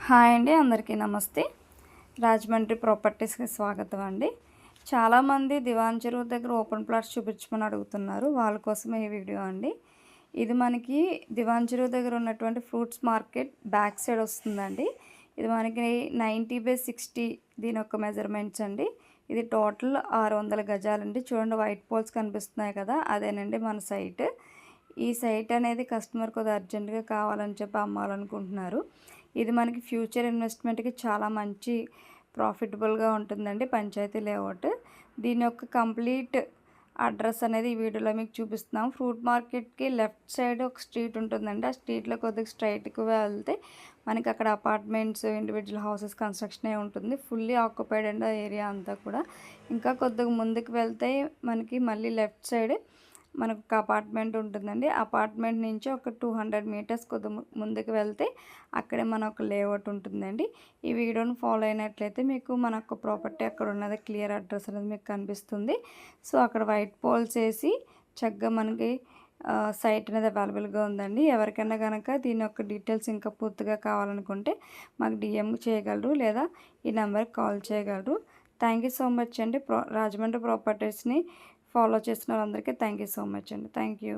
Hi అండి, అందరికీ నమస్తే. రాజమండ్రి ప్రాపర్టీస్కి స్వాగతం అండి. చాలామంది దివాన్ చెరువు దగ్గర ఓపెన్ ప్లాట్స్ చూపించమని అడుగుతున్నారు. వాళ్ళ కోసమే ఈ వీడియో అండి. ఇది మనకి దివాన్ చెరువు దగ్గర ఉన్నటువంటి ఫ్రూట్స్ మార్కెట్ బ్యాక్ సైడ్ వస్తుందండి. ఇది మనకి 90/60 దీని యొక్క మెజర్మెంట్స్ అండి. ఇది టోటల్ 600 గజాలండి. చూడండి, వైట్ పోల్స్ కనిపిస్తున్నాయి కదా, అదేనండి మన సైట్. ఈ సైట్ అనేది కస్టమర్ కొద్దిగా అర్జెంటుగా కావాలని చెప్పి అమ్మాలనుకుంటున్నారు. ఇది మనకి ఫ్యూచర్ ఇన్వెస్ట్మెంట్కి చాలా మంచి ప్రాఫిటబుల్గా ఉంటుందండి. పంచాయతీ లేఅవుట్. దీని యొక్క కంప్లీట్ అడ్రస్ అనేది ఈ వీడియోలో మీకు చూపిస్తున్నాం. ఫ్రూట్ మార్కెట్కి లెఫ్ట్ సైడ్ ఒక స్ట్రీట్ ఉంటుందండి. ఆ స్ట్రీట్లో కొద్దిగా స్ట్రైట్గా వెళ్తే మనకి అక్కడ అపార్ట్మెంట్స్, ఇండివిజువల్ హౌసెస్ కన్స్ట్రక్షనే ఉంటుంది. ఫుల్లీ ఆక్యుపైడ్ అండి ఆ ఏరియా అంతా కూడా. ఇంకా కొద్దిగా ముందుకు వెళ్తే మనకి మళ్ళీ లెఫ్ట్ సైడ్ మనకు ఒక అపార్ట్మెంట్ ఉంటుందండి. అపార్ట్మెంట్ నుంచి ఒక 200 మీటర్స్ కొద్ది ముందుకు వెళ్తే అక్కడే మన ఒక లేఅవుట్ ఉంటుందండి. ఈ వీడియోని ఫాలో అయినట్లయితే మీకు మన యొక్క ప్రాపర్టీ అక్కడ ఉన్నది క్లియర్ అడ్రస్ అనేది మీకు కనిపిస్తుంది. సో అక్కడ వైట్ పోల్స్ వేసి చక్కగా మనకి సైట్ అనేది అవైలబుల్గా ఉందండి. ఎవరికైనా కనుక దీని యొక్క డీటెయిల్స్ ఇంకా పూర్తిగా కావాలనుకుంటే మాకు డిఎం చేయగలరు, లేదా ఈ నెంబర్కి కాల్ చేయగలరు. థ్యాంక్ యూ సో మచ్ అండి. రాజమండ్రి ప్రాపర్టీస్ని ఫాలో చేసిన వాళ్ళందరికీ థ్యాంక్ యూ సో మచ్ అండి. Thank you.